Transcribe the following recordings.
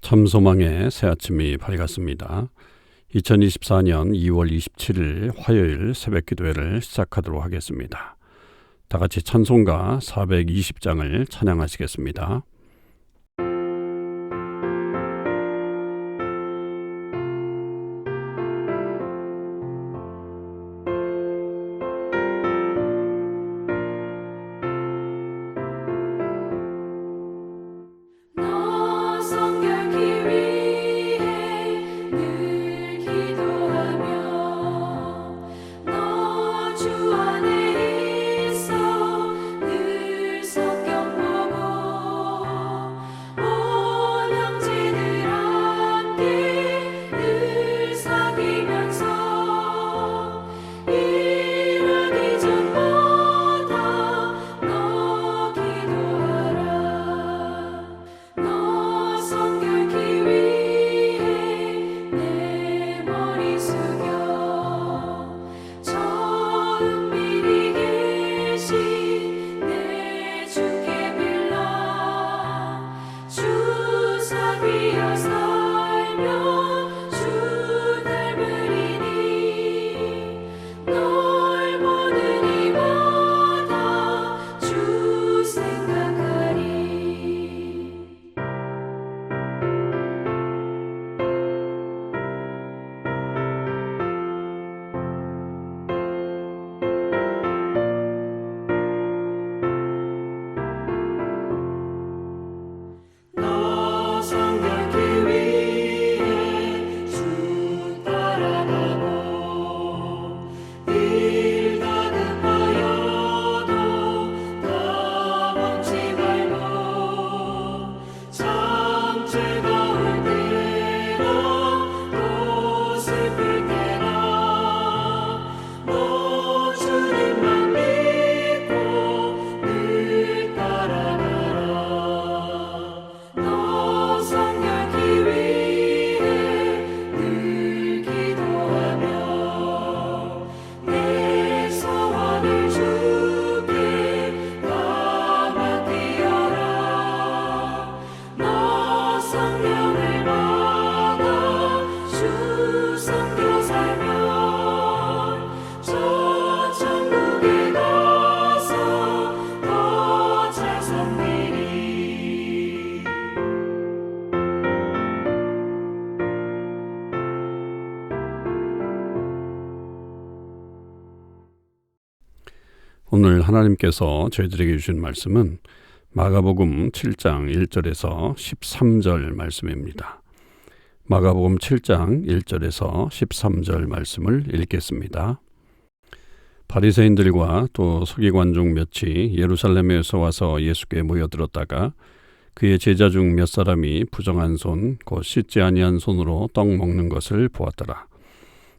참소망의 새 아침이 밝았습니다. 2024년 2월 27일 화요일 새벽기도회를 시작하도록 하겠습니다. 다 같이 찬송가 420장을 찬양하시겠습니다. 오늘 하나님께서 저희들에게 주신 말씀은 마가복음 7장 1절에서 13절 말씀입니다. 마가복음 7장 1절에서 13절 말씀을 읽겠습니다. 바리새인들과 또 서기관 중 몇이 예루살렘에서 와서 예수께 모여들었다가 그의 제자 중 몇 사람이 부정한 손, 곧 씻지 아니한 손으로 떡 먹는 것을 보았더라.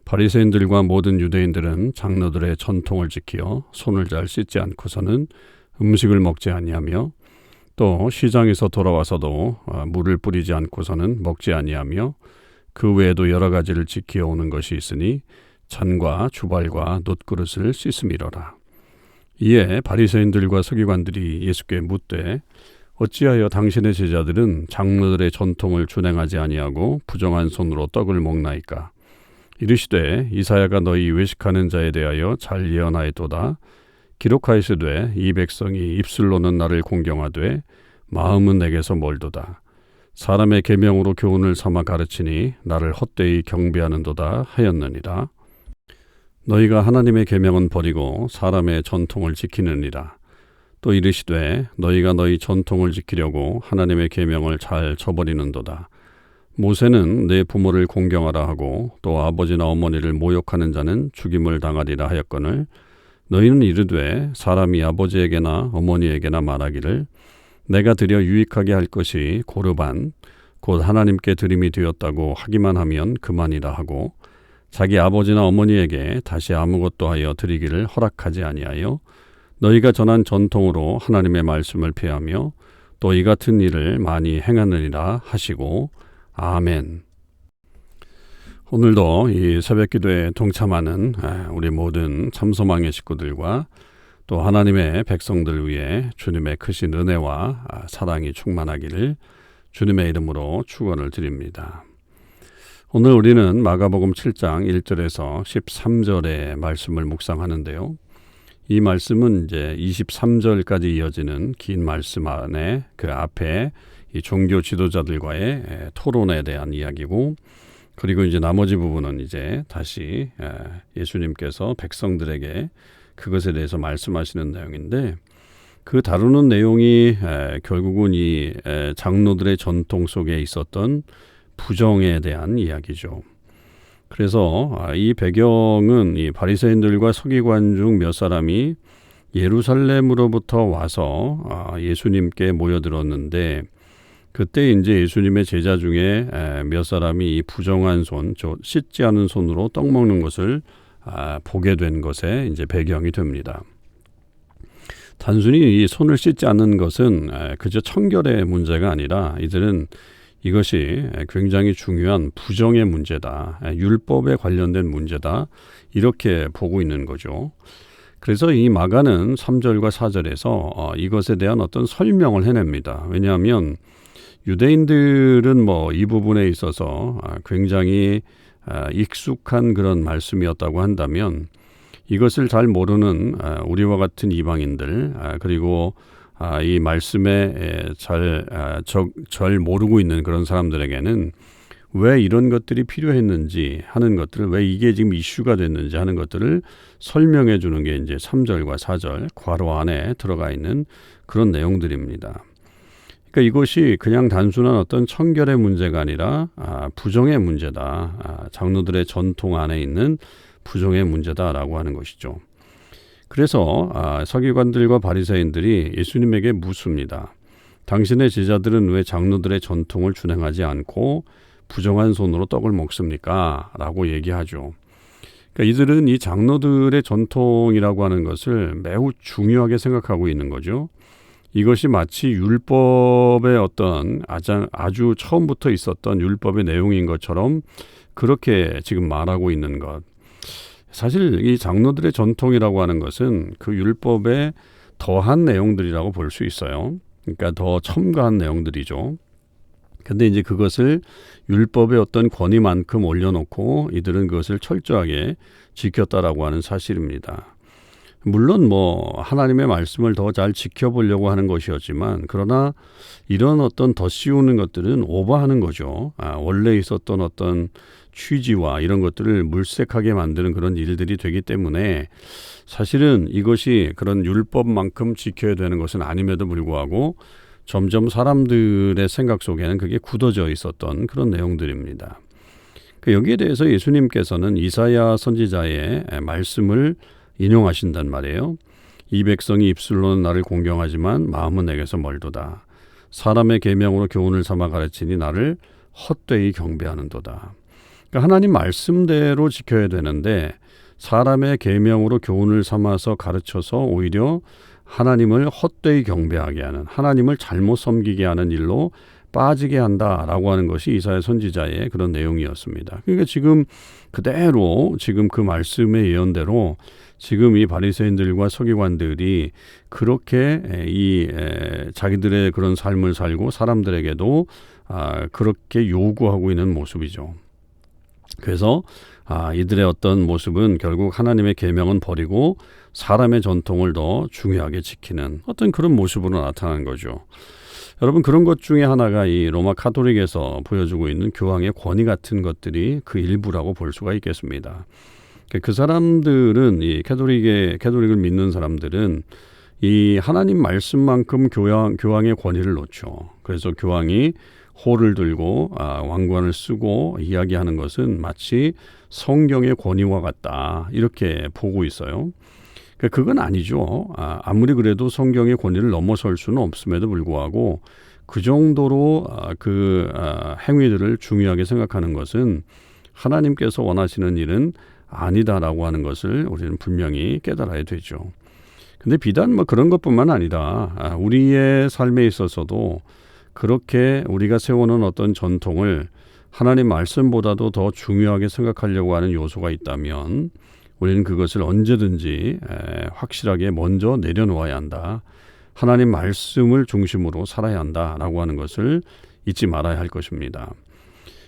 바리새인들과 모든 유대인들은 장로들의 전통을 지키어 손을 잘 씻지 않고서는 음식을 먹지 아니하며 또 시장에서 돌아와서도 물을 뿌리지 않고서는 먹지 아니하며 그 외에도 여러 가지를 지키어 오는 것이 있으니 잔과 주발과 놋그릇을 씻음이로라. 이에 바리새인들과 서기관들이 예수께 묻되 어찌하여 당신의 제자들은 장로들의 전통을 준행하지 아니하고 부정한 손으로 떡을 먹나이까? 이르시되 이사야가 너희 외식하는 자에 대하여 잘 예언하였도다. 기록하였으되 이 백성이 입술로는 나를 공경하되 마음은 내게서 멀도다. 사람의 계명으로 교훈을 삼아 가르치니 나를 헛되이 경배하는도다 하였느니라. 너희가 하나님의 계명은 버리고 사람의 전통을 지키느니라. 또 이르시되 너희가 너희 전통을 지키려고 하나님의 계명을 잘 저버리는도다. 모세는 내 부모를 공경하라 하고 또 아버지나 어머니를 모욕하는 자는 죽임을 당하리라 하였거늘 너희는 이르되 사람이 아버지에게나 어머니에게나 말하기를 내가 드려 유익하게 할 것이 고르반 곧 하나님께 드림이 되었다고 하기만 하면 그만이라 하고 자기 아버지나 어머니에게 다시 아무것도 하여 드리기를 허락하지 아니하여 너희가 전한 전통으로 하나님의 말씀을 폐하며 또 이 같은 일을 많이 행하느니라 하시고 아멘. 오늘도 이 새벽기도에 동참하는 우리 모든 참소망의 식구들과 또 하나님의 백성들 위해 주님의 크신 은혜와 사랑이 충만하기를 주님의 이름으로 축원을 드립니다. 오늘 우리는 마가복음 7장 1절에서 13절의 말씀을 묵상하는데요. 이 말씀은 이제 23절까지 이어지는 긴 말씀 안에 그 앞에 이 종교 지도자들과의 토론에 대한 이야기고, 그리고 이제 나머지 부분은 이제 다시 예수님께서 백성들에게 그것에 대해서 말씀하시는 내용인데, 그 다루는 내용이 결국은 이 장로들의 전통 속에 있었던 부정에 대한 이야기죠. 그래서 이 배경은 이 바리새인들과 서기관 중 몇 사람이 예루살렘으로부터 와서 예수님께 모여들었는데, 그때 이제 예수님의 제자 중에 몇 사람이 이 부정한 손, 씻지 않은 손으로 떡 먹는 것을 보게 된 것에 이제 배경이 됩니다. 단순히 이 손을 씻지 않는 것은 그저 청결의 문제가 아니라 이들은 이것이 굉장히 중요한 부정의 문제다, 율법에 관련된 문제다, 이렇게 보고 있는 거죠. 그래서 이 마가는 3절과 4절에서 이것에 대한 어떤 설명을 해냅니다. 왜냐하면 유대인들은 이 부분에 있어서 굉장히 익숙한 그런 말씀이었다고 한다면, 이것을 잘 모르는 우리와 같은 이방인들, 그리고 이 말씀에 잘 모르고 있는 그런 사람들에게는 왜 이런 것들이 필요했는지 하는 것들을, 왜 이게 지금 이슈가 됐는지 하는 것들을 설명해 주는 게 이제 3절과 4절 괄호 안에 들어가 있는 그런 내용들입니다. 그러니까 이것이 그냥 단순한 어떤 청결의 문제가 아니라 부정의 문제다, 장로들의 전통 안에 있는 부정의 문제다라고 하는 것이죠. 그래서 서기관들과 바리새인들이 예수님에게 묻습니다. 당신의 제자들은 왜 장로들의 전통을 준행하지 않고 부정한 손으로 떡을 먹습니까? 라고 얘기하죠. 그러니까 이들은 이 장로들의 전통이라고 하는 것을 매우 중요하게 생각하고 있는 거죠. 이것이 마치 율법의 어떤 아주 처음부터 있었던 율법의 내용인 것처럼 그렇게 지금 말하고 있는 것. 사실 이 장로들의 전통이라고 하는 것은 그 율법에 더한 내용들이라고 볼 수 있어요. 그러니까 더 첨가한 내용들이죠. 근데 이제 그것을 율법의 어떤 권위만큼 올려놓고 이들은 그것을 철저하게 지켰다라고 하는 사실입니다. 물론 하나님의 말씀을 더 잘 지켜보려고 하는 것이었지만, 그러나 이런 어떤 덧씌우는 것들은 오버하는 거죠. 원래 있었던 어떤 취지와 이런 것들을 물색하게 만드는 그런 일들이 되기 때문에 사실은 이것이 그런 율법만큼 지켜야 되는 것은 아님에도 불구하고 점점 사람들의 생각 속에는 그게 굳어져 있었던 그런 내용들입니다. 여기에 대해서 예수님께서는 이사야 선지자의 말씀을 인용하신단 말이에요. 이 백성이 입술로는 나를 공경하지만 마음은 내게서 멀도다. 사람의 계명으로 교훈을 삼아 가르치니 나를 헛되이 경배하는도다. 그러니까 하나님 말씀대로 지켜야 되는데 사람의 계명으로 교훈을 삼아서 가르쳐서 오히려 하나님을 헛되이 경배하게 하는, 하나님을 잘못 섬기게 하는 일로 빠지게 한다라고 하는 것이 이사야 선지자의 그런 내용이었습니다. 그러니까 지금 그대로 지금 그 말씀의 예언대로 지금 이 바리새인들과 서기관들이 그렇게 자기들의 그런 삶을 살고 사람들에게도 그렇게 요구하고 있는 모습이죠. 그래서 이들의 어떤 모습은 결국 하나님의 계명은 버리고 사람의 전통을 더 중요하게 지키는 어떤 그런 모습으로 나타나는 거죠. 여러분, 그런 것 중에 하나가 이 로마 카톨릭에서 보여주고 있는 교황의 권위 같은 것들이 그 일부라고 볼 수가 있겠습니다. 그 사람들은 이 캐톨릭을 믿는 사람들은 이 하나님 말씀만큼 교황의 권위를 놓죠. 그래서 교황이 호를 들고 왕관을 쓰고 이야기하는 것은 마치 성경의 권위와 같다, 이렇게 보고 있어요. 그건 아니죠. 아무리 그래도 성경의 권위를 넘어설 수는 없음에도 불구하고 그 정도로 행위들을 중요하게 생각하는 것은 하나님께서 원하시는 일은 아니다라고 하는 것을 우리는 분명히 깨달아야 되죠. 근데 비단 그런 것뿐만 아니라 우리의 삶에 있어서도 그렇게 우리가 세워놓은 어떤 전통을 하나님 말씀보다도 더 중요하게 생각하려고 하는 요소가 있다면 우리는 그것을 언제든지 확실하게 먼저 내려놓아야 한다. 하나님 말씀을 중심으로 살아야 한다라고 하는 것을 잊지 말아야 할 것입니다.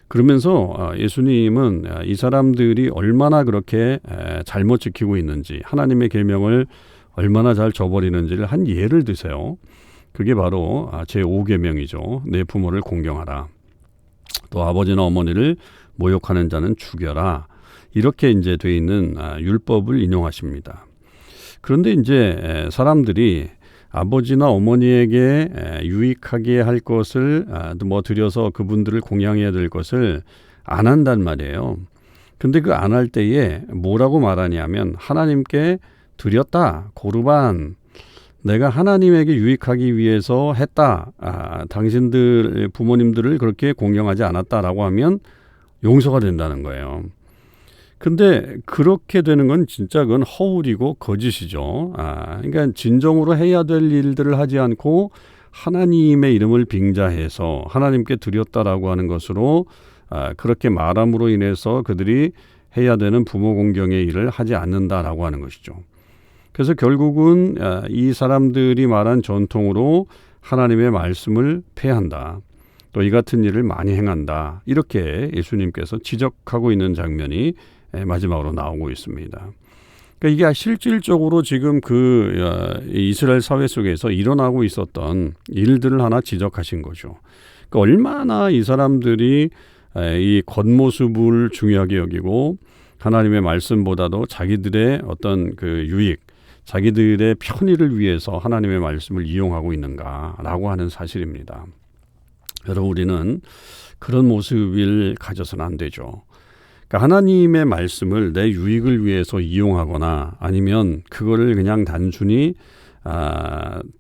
그러면서 예수님은 이 사람들이 얼마나 그렇게 잘못 지키고 있는지, 하나님의 계명을 얼마나 잘 저버리는지를 한 예를 드세요. 그게 바로 제5계명이죠. 내 부모를 공경하라. 또 아버지나 어머니를 모욕하는 자는 죽여라. 이렇게 이제 돼 있는 율법을 인용하십니다. 그런데 이제 사람들이 아버지나 어머니에게 유익하게 할 것을 드려서 그분들을 공양해야 될 것을 안 한단 말이에요. 근데 그 안 할 때에 뭐라고 말하냐면 하나님께 드렸다. 고르반. 내가 하나님에게 유익하기 위해서 했다. 당신들 부모님들을 그렇게 공경하지 않았다라고 하면 용서가 된다는 거예요. 근데 그렇게 되는 건 진짜 그건 허울이고 거짓이죠. 그러니까 진정으로 해야 될 일들을 하지 않고 하나님의 이름을 빙자해서 하나님께 드렸다라고 하는 것으로 그렇게 말함으로 인해서 그들이 해야 되는 부모 공경의 일을 하지 않는다라고 하는 것이죠. 그래서 결국은 이 사람들이 말한 전통으로 하나님의 말씀을 폐한다. 또 이 같은 일을 많이 행한다. 이렇게 예수님께서 지적하고 있는 장면이 마지막으로 나오고 있습니다. 그러니까 이게 실질적으로 지금 이스라엘 사회 속에서 일어나고 있었던 일들을 하나 지적하신 거죠. 그러니까 얼마나 이 사람들이 이 겉모습을 중요하게 여기고 하나님의 말씀보다도 자기들의 어떤 그 유익, 자기들의 편의를 위해서 하나님의 말씀을 이용하고 있는가라고 하는 사실입니다. 여러분, 우리는 그런 모습을 가져서는 안 되죠. 그러니까 하나님의 말씀을 내 유익을 위해서 이용하거나 아니면 그거를 그냥 단순히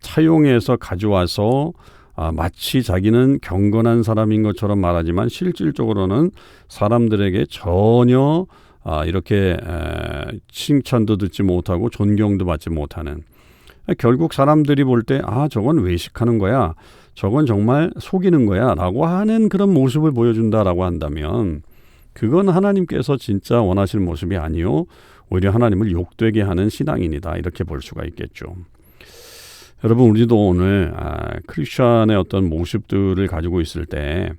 차용해서 가져와서 마치 자기는 경건한 사람인 것처럼 말하지만 실질적으로는 사람들에게 전혀 이렇게 칭찬도 듣지 못하고 존경도 받지 못하는, 결국 사람들이 볼 때 저건 외식하는 거야, 저건 정말 속이는 거야 라고 하는 그런 모습을 보여준다라고 한다면 그건 하나님께서 진짜 원하시는 모습이 아니요 오히려 하나님을 욕되게 하는 신앙인이다, 이렇게 볼 수가 있겠죠. 여러분, 우리도 오늘 크리스천의 어떤 모습들을 가지고 있을 때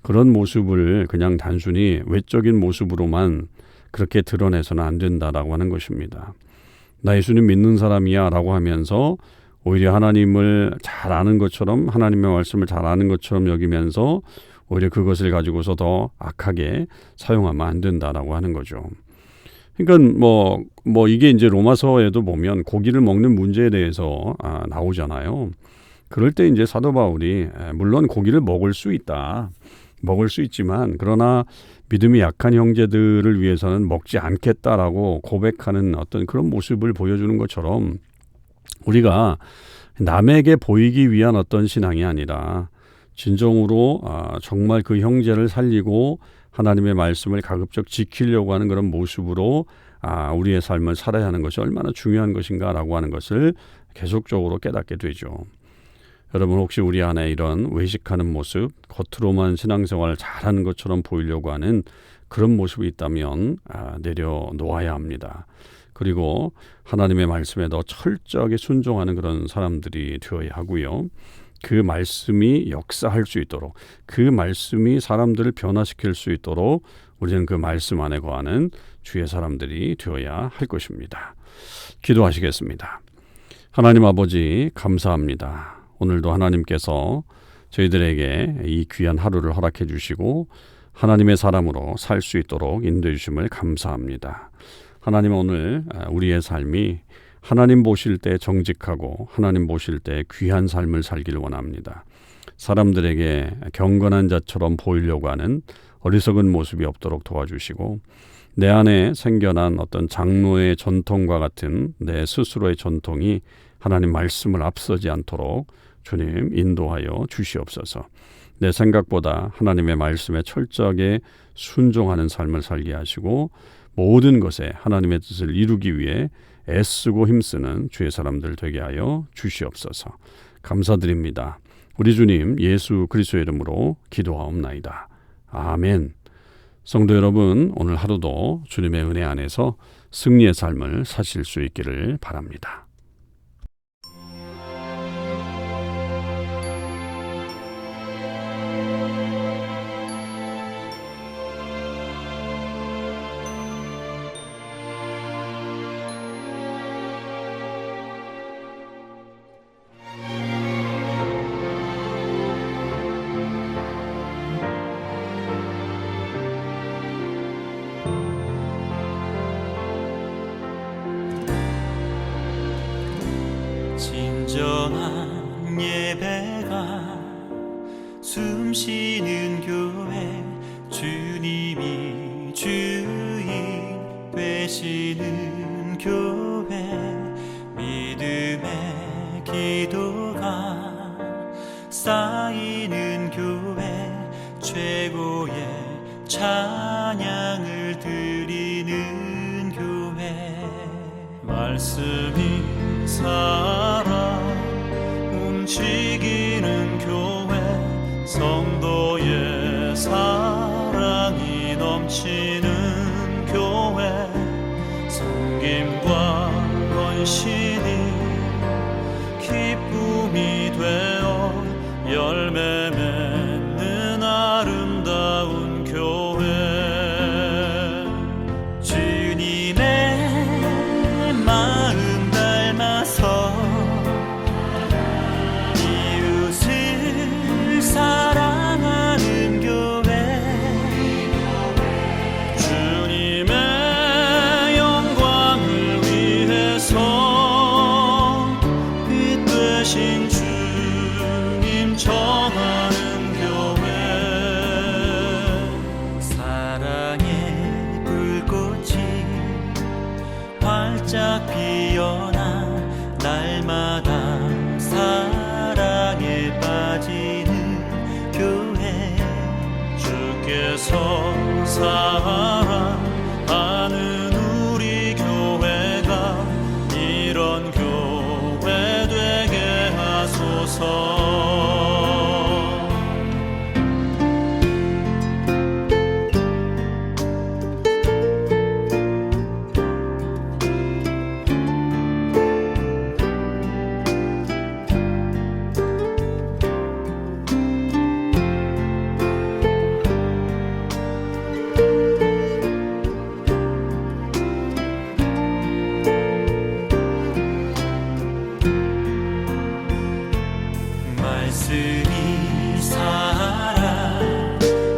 그런 모습을 그냥 단순히 외적인 모습으로만 그렇게 드러내서는 안 된다라고 하는 것입니다. 나 예수님 믿는 사람이야 라고 하면서 오히려 하나님을 잘 아는 것처럼, 하나님의 말씀을 잘 아는 것처럼 여기면서 오히려 그것을 가지고서 더 악하게 사용하면 안 된다라고 하는 거죠. 그러니까 이게 이제 로마서에도 보면 고기를 먹는 문제에 대해서 나오잖아요. 그럴 때 이제 사도 바울이 물론 고기를 먹을 수 있다. 먹을 수 있지만 그러나 믿음이 약한 형제들을 위해서는 먹지 않겠다라고 고백하는 어떤 그런 모습을 보여주는 것처럼 우리가 남에게 보이기 위한 어떤 신앙이 아니라 진정으로 정말 그 형제를 살리고 하나님의 말씀을 가급적 지키려고 하는 그런 모습으로 우리의 삶을 살아야 하는 것이 얼마나 중요한 것인가라고 하는 것을 계속적으로 깨닫게 되죠. 여러분, 혹시 우리 안에 이런 외식하는 모습, 겉으로만 신앙생활을 잘하는 것처럼 보이려고 하는 그런 모습이 있다면 내려놓아야 합니다. 그리고 하나님의 말씀에 더 철저하게 순종하는 그런 사람들이 되어야 하고요. 그 말씀이 역사할 수 있도록, 그 말씀이 사람들을 변화시킬 수 있도록 우리는 그 말씀 안에 거하는 주의 사람들이 되어야 할 것입니다. 기도하시겠습니다. 하나님 아버지, 감사합니다. 오늘도 하나님께서 저희들에게 이 귀한 하루를 허락해 주시고 하나님의 사람으로 살 수 있도록 인도해 주심을 감사합니다. 하나님, 오늘 우리의 삶이 하나님 보실 때 정직하고 하나님 보실 때 귀한 삶을 살기를 원합니다. 사람들에게 경건한 자처럼 보이려고 하는 어리석은 모습이 없도록 도와주시고 내 안에 생겨난 어떤 장로의 전통과 같은 내 스스로의 전통이 하나님 말씀을 앞서지 않도록 주님 인도하여 주시옵소서. 내 생각보다 하나님의 말씀에 철저하게 순종하는 삶을 살게 하시고 모든 것에 하나님의 뜻을 이루기 위해 애쓰고 힘쓰는 주의 사람들 되게 하여 주시옵소서. 감사드립니다. 우리 주님 예수 그리스도의 이름으로 기도하옵나이다. 아멘. 성도 여러분, 오늘 하루도 주님의 은혜 안에서 승리의 삶을 사실 수 있기를 바랍니다. 진정한 예배가 숨쉬는 교회, 주님이 주인 되시는 교회, 믿음의 기도가 쌓이는 교회, 최고의 찬양을 드리는 교회. 말씀이 살아 움직이는 교회, 성도의 사랑이 넘치는 교회, 섬김과 헌신이 기쁨이 되어 열매 맺는 아름다운 교회. 주님의 마음 닮아서 이웃을 사랑하는 교회, 주님의 영광을 위해서 빛 되신 주님 전하는 교회. 사랑의 불꽃이 활짝 피어나 날마다 사랑에 빠지는 교회, 주께서 사랑하는 우리 교회가 이런 교회 되게 하소서. 말씀이 살아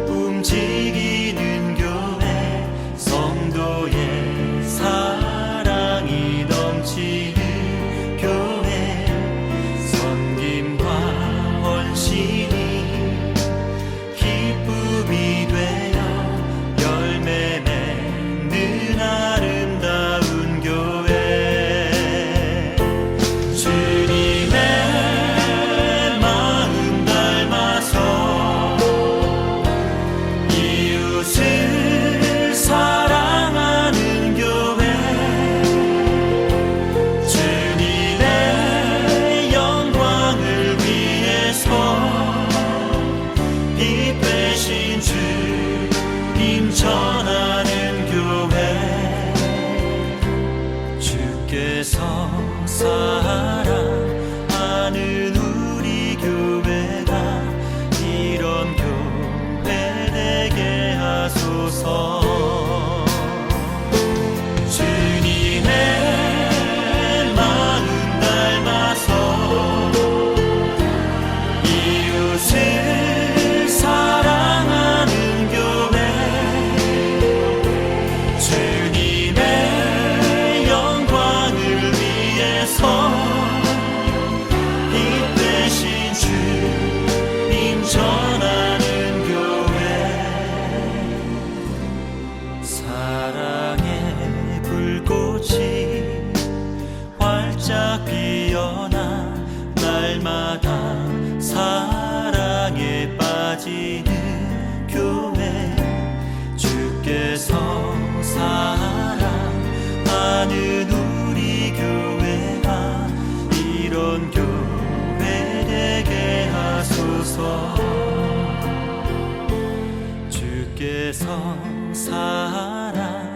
움직이는 교회, 성도의 사랑이 넘치는 교회, 섬김과 헌신이 기쁨이 되어 열매 맺는 아름다운 교회. 주님의 이웃을 사랑하는 교회, 주님의 영광을 위해서 빛 되신 주님 전하는 교회, 주께서 사랑하는 우리 교회가 이런 교회 되게 하소서. 주님의 마음 닮아서 이웃을 사랑하는 교회, 주님의 영광을 위해서 빛 되신 주님 전하는 교회. 사랑의 불꽃이 활짝 피어나 날마다 사랑에 빠지는 교회, 주께서 사랑하는 우리 교회가 이런 교회 되게 하소서. 주께서 사랑하는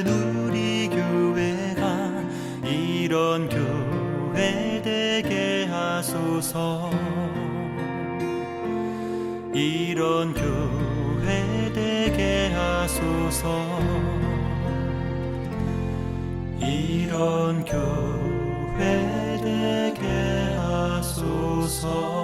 우리 교회가 이런 교회 되게 하소서. 이런 교회 되게 하소서. 이런 교회 되게 하소서.